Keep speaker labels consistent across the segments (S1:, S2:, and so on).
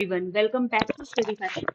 S1: Everyone welcome back to study fact.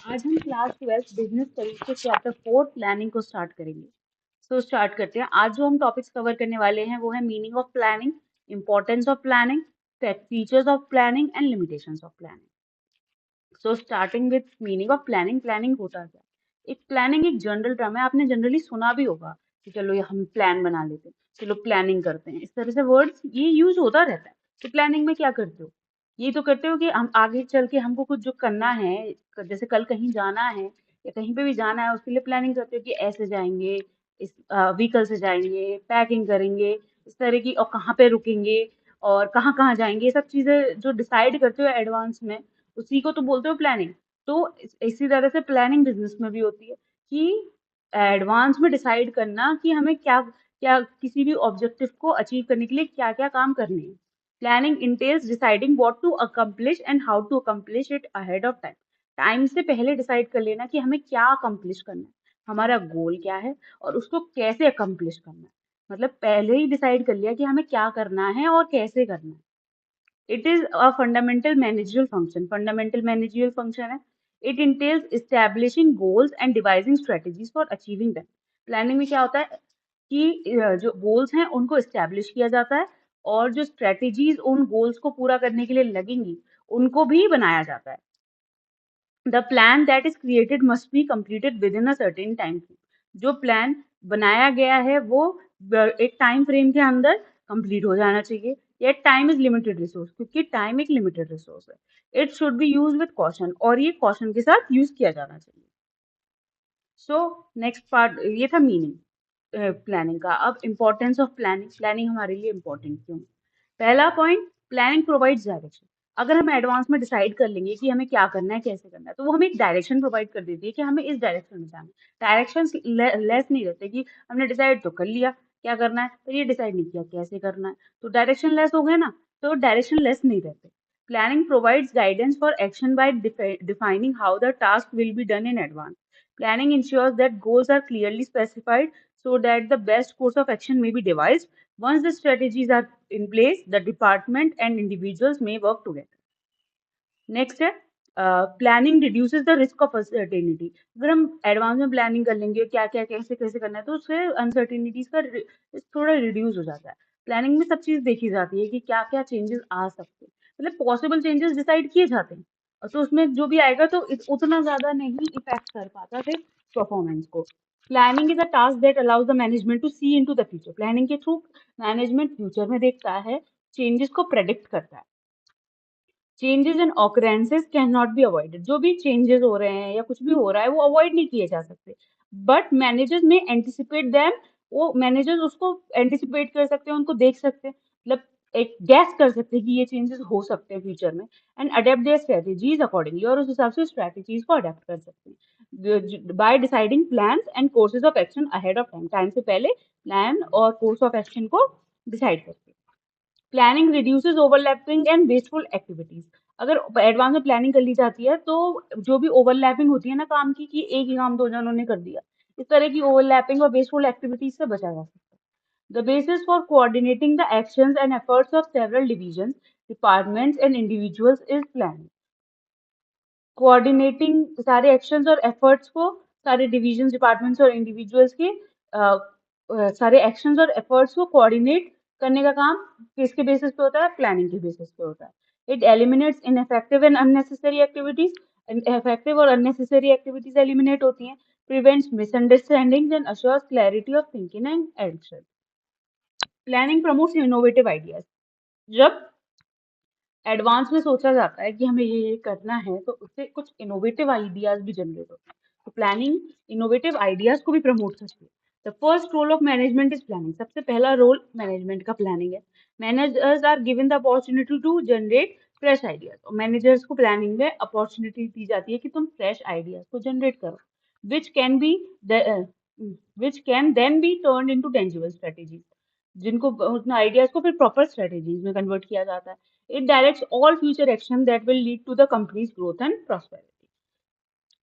S1: आज हम class 12 business studies के चैप्टर 4 प्लानिंग को स्टार्ट करेंगे। स्टार्ट करते हैं। आज जो हम टॉपिक्स कवर करने वाले हैं वो है meaning of planning, importance of planning, features of planning and limitations of planning. Starting with meaning of planning. Planning होता क्या? एक प्लानिंग एक जनरल टर्म है, आपने जनरली सुना भी होगा कि चलो ये हम प्लान बना लेते हैं, चलो प्लानिंग करते हैं, इस तरह से वर्ड्स ये यूज होता रहता है। तो प्लानिंग में क्या करते हो? ये तो करते हो कि हम आगे चल के हमको कुछ जो करना है, जैसे कल कहीं जाना है या कहीं पे भी जाना है, उसके लिए प्लानिंग करते हो कि ऐसे जाएंगे, इस व्हीकल से जाएंगे, पैकिंग करेंगे, इस तरह की, और कहाँ पे रुकेंगे और कहाँ कहाँ जाएंगे, ये सब चीजें जो डिसाइड करते हो एडवांस में, उसी को तो बोलते हो प्लानिंग। तो इसी तरह से प्लानिंग बिजनेस में भी होती है कि एडवांस में डिसाइड करना कि हमें क्या क्या किसी भी ऑब्जेक्टिव को अचीव करने के लिए क्या क्या काम करने हैं। Planning entails deciding what to accomplish and how to accomplish it ahead of time. Time से पहले डिसाइड कर लेना कि हमें क्या अकम्प्लिश करना है, हमारा गोल क्या है और उसको कैसे अकम्प्लिश करना है। मतलब पहले ही डिसाइड कर लिया कि हमें क्या करना है और कैसे करना है। It is a fundamental managerial function. Fundamental managerial function है. It entails establishing goals and devising strategies for achieving them. Planning में क्या होता है कि जो goals हैं उनको establish किया जाता है और जो strategies उन goals को पूरा करने के लिए लगेंगी उनको भी बनाया जाता है। The plan that is created must be completed within a certain time frame. जो प्लान बनाया गया है वो एक टाइम फ्रेम के अंदर कंप्लीट हो जाना चाहिए। Yet time is limited resource, क्योंकि टाइम एक लिमिटेड रिसोर्स है। It should be use with caution, और ये कॉशन के साथ यूज किया जाना चाहिए। नेक्स्ट पार्ट ये था मीनिंग प्लानिंग का। अब इम्पोर्टेंस ऑफ प्लानिंग। प्लानिंग हमारे लिए इम्पोर्टेंट क्यों? पहला पॉइंट, प्लानिंग प्रोवाइड्स डायरेक्शन। अगर हम एडवांस में डिसाइड कर लेंगे कि हमें क्या करना है, कैसे करना है, तो वो हमें एक डायरेक्शन प्रोवाइड कर देती है कि हमें इस डायरेक्शन में जाना है। डायरेक्शन लेस नहीं रहते कि हमने डिसाइड तो कर लिया क्या करना है, पर ये डिसाइड नहीं किया कैसे करना है, तो डायरेक्शन लेस हो गया ना। तो डायरेक्शन लेस नहीं रहते। Planning provides guidance for action by defining how the task will be done in advance. Planning ensures that goals are clearly specified so that the best course of action may be devised. Once the strategies are in place, the department and individuals may work together. Next है planning reduces the risk of uncertainty. अगर हम advance में planning कर लेंगे क्या क्या कैसे कैसे करना है, तो उससे अनसर्टेनिटीज का risk थोड़ा रिड्यूस हो जाता है। प्लानिंग में सब चीज देखी जाती है कि क्या क्या चेंजेस आ सकते हैं, मतलब पॉसिबल चेंजेस डिसाइड किए जाते हैं, और तो उसमें जो भी आएगा तो उतना ज्यादा नहीं इफेक्ट कर पाता फिर परफॉर्मेंस को। Planning is a task that allows the management to see into the future. Planning के थ्रू मैनेजमेंट फ्यूचर में देखता है, चेंजेस को प्रेडिक्ट करता है। Changes and occurrences can not be avoided. जो भी चेंजेस हो रहे हैं या कुछ भी हो रहा है वो अवॉइड नहीं किए जा सकते, बट मैनेजर्स में एंटिसिपेट देम। वो मैनेजर्स उसको एंटिसिपेट कर सकते हैं, उनको देख सकते हैं, मतलब एक गैस कर सकते हैं कि ये चेंजेस हो सकते हैं फ्यूचर में, and adapt their strategies accordingly. और उस हिसाब से स्ट्रेटेजीज को अडेप्ट कर सकते हैं by deciding plans and courses of action ahead of time. Time से पहले प्लान और कोर्स ऑफ एक्शन को डिसाइड करते हैं। Planning reduces overlapping and wasteful activities. अगर एडवांस में प्लानिंग कर ली जाती है तो जो भी ओवरलैपिंग होती है ना काम की, कि एक ही काम दो जनों ने कर दिया, इस तरह की ओवरलैपिंग और वेस्टफुल एक्टिविटीज से बचा जा सकता है। The basis for coordinating the actions and efforts of several division, departments and individuals is planning. Coordinating सारे एक्शंस और एफर्ट्स को, सारे डिविजन, डिपार्टमेंट्स और इंडिविजुअल्स के सारे एक्शंस और एफर्ट्स को कोऑर्डिनेट करने का काम किसके बेसिस पे होता है? प्लानिंग के बेसिस पे होता है। It eliminates ineffective and unnecessary activities. Effective और अननेसेसरी एक्टिविटीज एलिमिनेट होती हैं, prevents misunderstandings and assures clarity of thinking and action. Planning promotes innovative ideas. जब एडवांस में सोचा जाता है कि हमें ये करना है, तो उससे कुछ इनोवेटिव आइडियाज भी जनरेट होते हैं। तो प्लानिंग इनोवेटिव आइडियाज को भी प्रमोट करती है। The first role of management is planning. सबसे पहला रोल मैनेजमेंट का प्लानिंग है। Managers are given the opportunity to generate fresh ideas. और मैनेजर्स को प्लानिंग में अपॉर्चुनिटी दी जाती है कि तुम फ्रेश आइडियाज को जनरेट करो, which can be which can then be turn into tangible strategies, जिनको उन आइडियाज को फिर प्रॉपर स्ट्रेटेजीज में कन्वर्ट किया जाता है। It directs all future action that will lead to the company's growth and prosperity.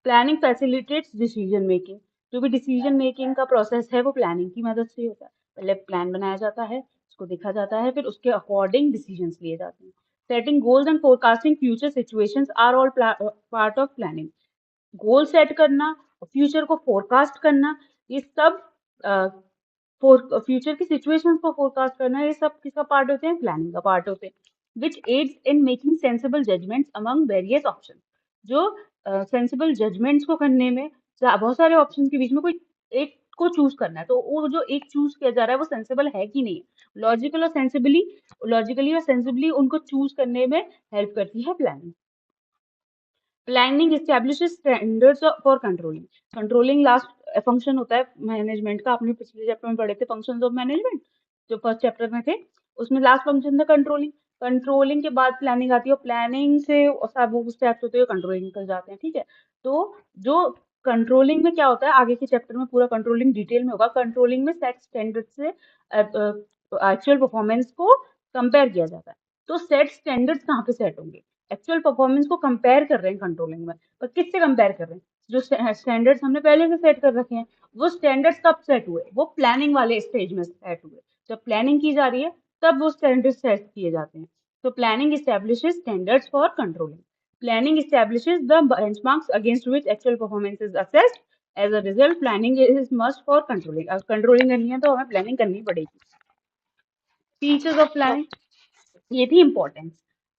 S1: Planning facilitates decision making. जो भी डिसीजन मेकिंग का प्रोसेस है वो प्लानिंग की मदद से होता है। पहले प्लान बनाया जाता है, उसको देखा जाता है, फिर उसके अकॉर्डिंग डिसीजंस लिए जाते हैं। Setting goals and forecasting future situations are all part of planning. Goal set करना, फ्यूचर को फोरकास्ट करना, ये सब फ्यूचर की सिचुएशंस को फोरकास्ट करना, ये सब किसका पार्ट होते हैं? प्लानिंग का पार्ट होते हैं। Which aids in making sensible judgments among various option. जो सेंसिबल जजमेंट्स को करने में बहुत सारे ऑप्शन के बीच में कोई एक को चूज करना है, तो वो जो एक चूज किया जा रहा है वो सेंसिबल है कि नहीं है। लॉजिकली और सेंसिबली उनको चूज करने में हेल्प करती है planning. Planning establishes standards for controlling. Controlling last function होता है मैनेजमेंट का, आपने पिछले चैप्टर में पढ़े थे फंक्शंस ऑफ मैनेजमेंट, जो फर्स्ट चैप्टर में थे, उसमें लास्ट फंक्शन था कंट्रोलिंग। कंट्रोलिंग के बाद प्लानिंग आती है, और प्लानिंग से सब स्टेप्स होते हुए कंट्रोलिंग निकल जाते हैं, ठीक है। तो जो कंट्रोलिंग में क्या होता है, आगे के चैप्टर में पूरा कंट्रोलिंग डिटेल में होगा। कंट्रोलिंग में सेट स्टैंडर्ड से एक्चुअल परफॉर्मेंस को कंपेयर किया जाता है। तो सेट स्टैंडर्ड्स कहाँ पे सेट होंगे? एक्चुअल परफॉर्मेंस को कंपेयर कर रहे हैं कंट्रोलिंग में, पर किससे कंपेयर कर रहे हैं? जो स्टैंडर्ड्स हमने पहले से सेट कर रखे हैं, वो स्टैंडर्ड्स कब सेट हुए? वो प्लानिंग वाले स्टेज में सेट हुए। जब प्लानिंग की जा रही है तब वो स्टैंडर्ड्स सेट किए जाते हैं। तो planning establishes standards for controlling. Planning establishes the benchmarks against which actual performance is assessed. As a result planning is must for controlling. अब कंट्रोलिंग करनी है तो हमें प्लानिंग करनी पड़ेगी। फीचर्स ऑफ प्लानिंग, ये थी इंपॉर्टेंस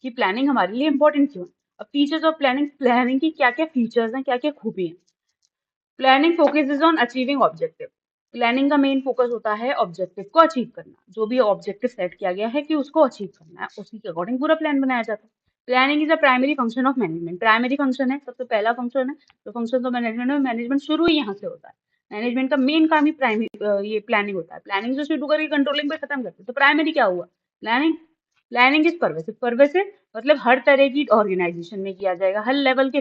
S1: कि प्लानिंग हमारे लिए इंपॉर्टेंट क्यों है। अब फीचर्स ऑफ प्लानिंग, प्लानिंग की क्या क्या फीचर्स हैं, क्या क्या खूबी हैं। Planning focuses on achieving objective. Planning का मेन फोकस होता है ऑब्जेक्टिव को अचीव करना। जो भी ऑब्जेक्टिव सेट किया गया है कि उसको अचीव करना है, उसी के अकॉर्डिंग पूरा प्लान बनाया जाता है। Planning is a primary function of management. Primary function है, सबसे पहला फंक्शन है। तो फंक्शन ऑफ मैनेजमेंट में मैनेजमेंट शुरू ही यहाँ से होता है। मैनेजमेंट का मेन काम ही प्राइमरी ये प्लानिंग होता है। प्लानिंग से शुरू करके कंट्रोलिंग पे खत्म करते हैं। तो प्राइमरी क्या हुआ? Planning. Planning is pervasive. Pervasive मतलब हर तरह की ऑर्गेनाइजेशन में किया जाएगा, हर लेवल के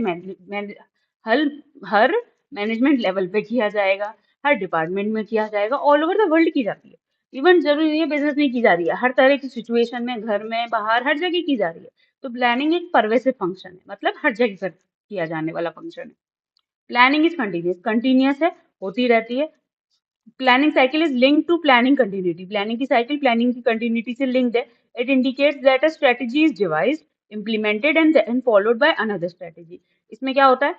S1: हर हर मैनेजमेंट लेवल पे किया जाएगा, हर डिपार्टमेंट में किया जाएगा, ऑल ओवर द वर्ल्ड की जाती है। इवन जरूरी नहीं है बिजनेस में की जा रही है, हर तरह की सिचुएशन में, घर में, बाहर, हर जगह की जा रही है। तो प्लानिंग एक परवेसिव फंक्शन है, मतलब हर जगह कर किया जाने वाला फंक्शन है। Planning is continuous. कंटिन्यूस है, होती रहती है। Planning cycle is linked to planning continuity. Planning की साइकिल प्लानिंग की कंटिन्यूटी से लिंक्ड है। It indicates that a strategy is devised, implemented and followed by another strategy. इसमें क्या होता है?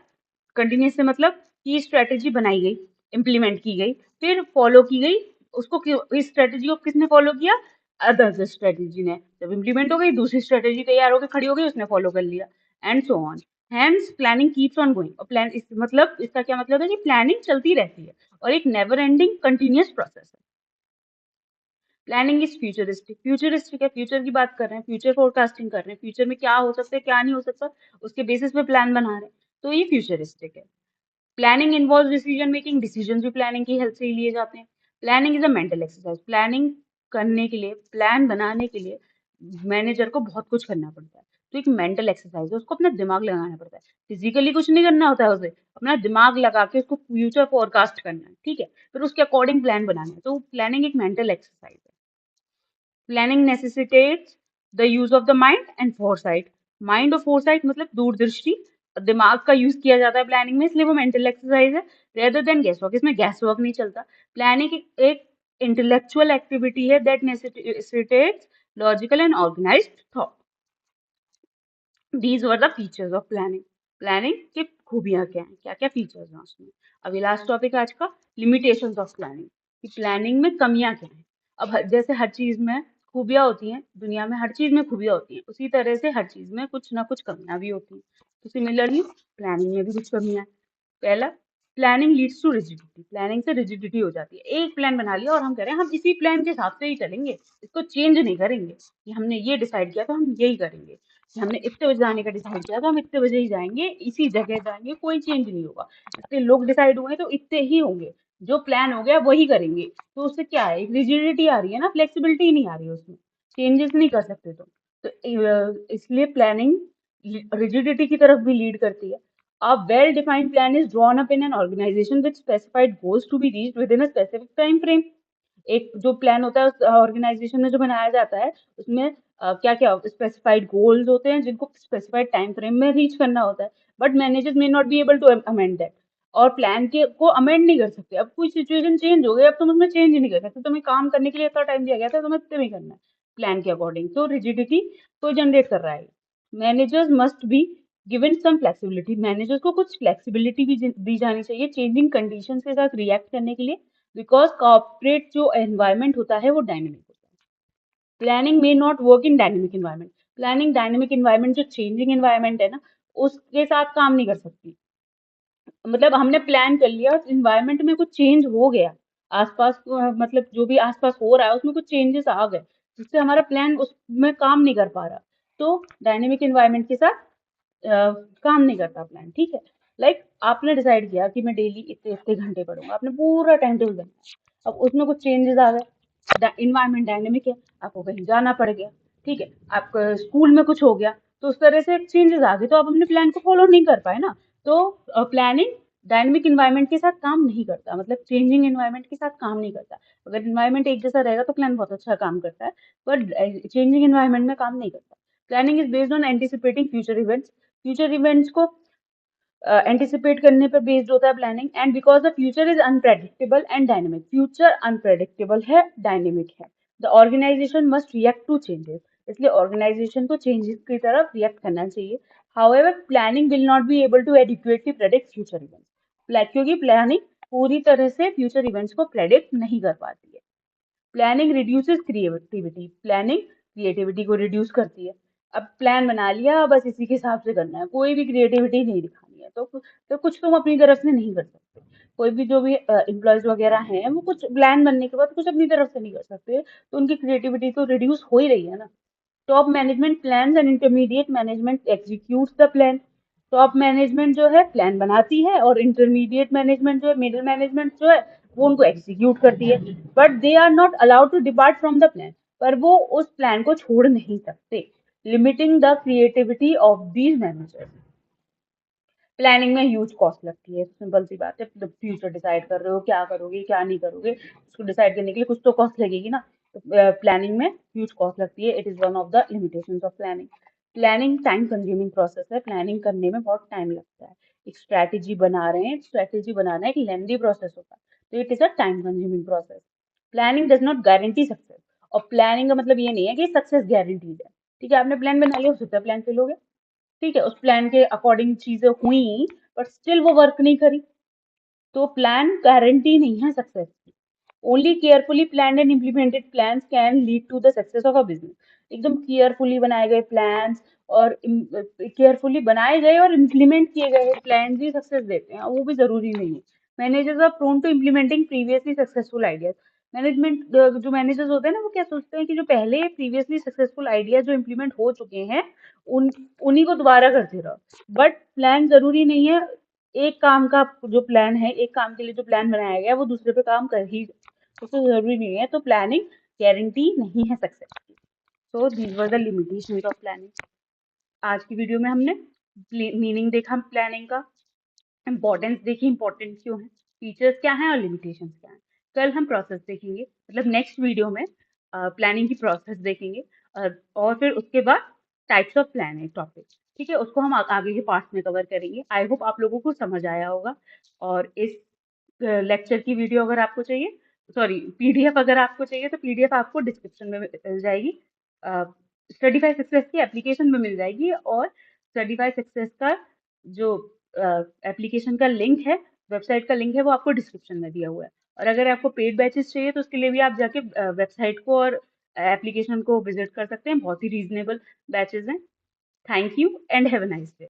S1: कंटिन्यूस से मतलब कि स्ट्रेटजी बनाई गई, इम्प्लीमेंट की गई, फिर फॉलो की गई। उसको इस स्ट्रेटजी को किसने फॉलो किया? अदर स्ट्रेटजी ने। जब इम्प्लीमेंट हो गई, दूसरी स्ट्रेटजी तैयार होकर खड़ी हो गई, उसने फॉलो कर लिया, and so on. Hence planning keeps on going. और प्लान इस मतलब इसका क्या मतलब है कि प्लानिंग चलती रहती है और एक नेवर एंडिंग कंटिन्यूस प्रोसेस है। Planning is futuristic. फ्यूचरिस्टिक है, फ्यूचर की बात कर रहे हैं, फ्यूचर फोरकास्टिंग कर रहे हैं, फ्यूचर में क्या हो सकता है क्या नहीं हो सकता, उसके बेसिस पे प्लान बना रहे हैं, तो ये फ्यूचरिस्टिक है। Planning involve decision making. Decision भी प्लानिंग की हेल्प से ही लिए जाते हैं। Planning is a mental exercise. Planning करने के लिए, प्लान बनाने के लिए मैनेजर को बहुत कुछ करना पड़ता है। तो एक मेंटल एक्सरसाइज है, उसको अपना दिमाग लगाना पड़ता है। फिजिकली कुछ नहीं करना होता है उसे, अपना दिमाग लगा के उसको फ्यूचर फोरकास्ट करना है, ठीक है, फिर उसके अकॉर्डिंग प्लान बनाना है। तो प्लानिंग एक मेंटल एक्सरसाइज है। Planning necessitates the use of the mind and foresight. Mind और फोरसाइट मतलब दूरदृष्टि, दिमाग का यूज किया जाता है प्लानिंग में, इसलिए वो मेंटल एक्सरसाइज है रेदर देन गैस वर्क। इसमें गैस वर्क नहीं चलता। प्लानिंग एक इंटेलेक्चुअल एक्टिविटी है that necessitates logical and organised thought. These were the features of planning. Planning की खूबियां क्या हैं, क्या क्या फीचर्स हैं उसमें। अभी लास्ट टॉपिक आज का, लिमिटेशंस ऑफ प्लानिंग, कि प्लानिंग में कमियां क्या हैं। अब जैसे हर चीज में खूबियां होती हैं, दुनिया में हर चीज में खूबियां होती हैं, उसी तरह से हर चीज में कुछ ना कुछ कमियां भी होती हैं। तो सिमिलरली प्लानिंग में भी कुछ कमियां हैं। पहला, planning leads to rigidity. Planning से रिजिडिटी हो जाती है। एक प्लान बना लिया और हम कह रहे हैं हम इसी प्लान के हिसाब से ही चलेंगे, इसको चेंज नहीं करेंगे, कि हमने ये डिसाइड किया तो हम यही करेंगे, कि हमने इतने बजे जाने का डिसाइड किया तो हम इतने बजे ही जाएंगे, इसी जगह जाएंगे, कोई चेंज नहीं होगा। इतने लोग डिसाइड हुए तो इतने ही होंगे, जो प्लान हो गया वही करेंगे। तो उससे क्या है, एक रिजिडिटी आ रही है ना, फ्लेक्सिबिलिटी नहीं आ रही है उसमें, चेंजेस नहीं कर सकते। इसलिए प्लानिंग रिजिडिटी की तरफ भी लीड करती है। A well-defined plan is drawn up in an organization with specified goals to be reached within a specific time frame. एक जो प्लान होता है उस ऑर्गेनाइजेशन में जो बनाया जाता है, उसमें क्या क्या स्पेसिफाइड गोल्स होते हैं जिनको स्पेसिफाइड टाइम फ्रेम में रीच करना होता है। But managers may not be able to amend that. और प्लान के को अमेंड नहीं कर सकते। अब कोई सिचुएशन चेंज हो गई, अब तुम उसमें चेंज नहीं कर सकते। तुम्हें काम करने के लिए इतना टाइम दिया गया था, तुम्हें इतने में करना है, प्लान के अकॉर्डिंग, तो रिजिडिटी तो जनरेट कर रहा है। Managers must be given some flexibility, managers को कुछ फ्लेक्सिबिलिटी भी दी जानी चाहिए चेंजिंग कंडीशन के साथ रिएक्ट करने के लिए, बिकॉज कॉर्पोरेट जो एनवायरमेंट होता है वो डायनेमिक होता है। Planning may not work in dynamic environment, planning dynamic environment जो चेंजिंग इन्वायरमेंट है ना उसके साथ काम नहीं कर सकती। मतलब हमने प्लान कर लिया और इन्वायरमेंट में कुछ चेंज हो गया, आसपास मतलब जो भी आसपास हो रहा है उसमें कुछ चेंजेस आ गए जिससे हमारा प्लान उसमें काम नहीं कर पा रहा, तो डायनेमिक इन्वायरमेंट के साथ काम नहीं करता प्लान, ठीक है। लाइक आपने डिसाइड किया कि मैं डेली इतने इतने घंटे पढ़ूंगा, आपने पूरा टाइम टेबल बनाया, अब उसमें कुछ चेंजेस आ गए, इन्वायरमेंट डायनेमिक है, आपको कहीं जाना पड़ गया, ठीक है, आपके स्कूल में कुछ हो गया, तो उस तरह से चेंजेस आ गए तो आप अपने प्लान को फॉलो नहीं कर पाए ना। तो प्लानिंग डायनेमिक इन्वायरमेंट के साथ काम नहीं करता, मतलब चेंजिंग इन्वायरमेंट के साथ काम नहीं करता। अगर इन्वायरमेंट एक जैसा रहेगा तो प्लान बहुत अच्छा काम करता है, पर चेंजिंग इन्वायरमेंट में काम नहीं करता। Planning is based on anticipating future events, future events को एंटिसिपेट करने पर बेस्ड होता है planning, and because the future is unpredictable and dynamic, future unpredictable है, डायनेमिक है, the organisation must react to changes, इसलिए ऑर्गेनाइजेशन को चेंजेस की तरफ रिएक्ट करना चाहिए। However planning will not be able to adequately predict future events, क्योंकि planning पूरी तरह से फ्यूचर इवेंट्स को प्रेडिक्ट नहीं कर पाती है। Planning reduces creativity, planning creativity को रिड्यूस करती है। अब प्लान बना लिया, बस इसी के हिसाब से करना है, कोई भी क्रिएटिविटी नहीं दिखानी है, तो कुछ तुम अपनी तरफ से नहीं कर सकते। कोई भी जो भी एम्प्लॉयज वगैरह हैं वो कुछ प्लान बनने के बाद कुछ अपनी तरफ से नहीं कर सकते, तो उनकी क्रिएटिविटी तो रिड्यूस हो ही रही है ना। Top management plans and intermediate management executes the plan, top management जो है प्लान बनाती है और इंटरमीडिएट मैनेजमेंट जो है, मिडिल मैनेजमेंट जो है वो उनको एग्जीक्यूट करती है, but they are not allowed to depart from the plan, पर वो उस प्लान को छोड़ नहीं सकते, limiting the creativity of these managers. Planning में ह्यूज कॉस्ट लगती है, सिंपल सी बात है, फ्यूचर डिसाइड कर रहे हो क्या करोगे क्या नहीं करोगे, उसको डिसाइड करने के लिए कुछ तो कॉस्ट लगेगी ना, तो प्लानिंग में ह्यूज कॉस्ट लगती है, it is one of the limitations of planning. Planning time consuming process है, प्लानिंग करने में बहुत टाइम लगता है, एक स्ट्रैटेजी बना रहे हैं, स्ट्रैटेजी बनाना एक लेंदी प्रोसेस होता है, तो it is a time consuming process. Planning does not guarantee success, और प्लानिंग का मतलब ये नहीं है कि सक्सेस गारंटीड है, ठीक है, आपने प्लान बना लिया, हो सकता है प्लान फेल हो गया, ठीक है, उस प्लान के अकॉर्डिंग चीजें हुई बट स्टिल वो वर्क नहीं करी, तो प्लान गारंटी नहीं है सक्सेस की। Only carefully planned and implemented plans can lead to the success of a business, एकदम केयरफुली बनाए गए प्लान्स और केयरफुली बनाए गए और इम्प्लीमेंट किए गए प्लान्स ही सक्सेस देते हैं, वो भी जरूरी नहीं है। Managers are prone to implementing previously successful ideas, management जो मैनेजर्स होते हैं ना वो क्या सोचते हैं कि जो पहले प्रीवियसली सक्सेसफुल आइडियाज जो इम्प्लीमेंट हो चुके हैं उन उन्हीं को दोबारा करते रहो, बट प्लान जरूरी नहीं है, एक काम का जो प्लान है, एक काम के लिए जो प्लान बनाया गया है वो दूसरे पे काम कर ही, उसको जरूरी नहीं है, तो प्लानिंग गारंटी नहीं है सक्सेस की। So these were the limitations of planning. आज की वीडियो में हमने मीनिंग देखा प्लानिंग का, इम्पोर्टेंस देखी, इम्पोर्टेंट क्यों है, फीचर्स क्या हैं और लिमिटेशंस क्या हैं। कल हम प्रोसेस देखेंगे, मतलब नेक्स्ट वीडियो में प्लानिंग की प्रोसेस देखेंगे, और फिर उसके बाद टाइप्स ऑफ प्लान है टॉपिक, ठीक है, उसको हम आगे के पार्ट्स में कवर करेंगे। आई होप आप लोगों को समझ आया होगा, और इस लेक्चर की वीडियो अगर आपको चाहिए, सॉरी पीडीएफ अगर आपको चाहिए तो पीडीएफ आपको डिस्क्रिप्शन में मिल जाएगी, स्टडीफाई सक्सेस की एप्लीकेशन में मिल जाएगी, और स्टडीफाई सक्सेस का जो एप्लीकेशन का लिंक है, वेबसाइट का लिंक है, वो आपको डिस्क्रिप्शन में दिया हुआ है। और अगर आपको पेड बैचेस चाहिए तो उसके लिए भी आप जाके वेबसाइट को और एप्लीकेशन को विजिट कर सकते हैं, बहुत ही रीजनेबल बैचेस हैं। Thank you and have a nice day.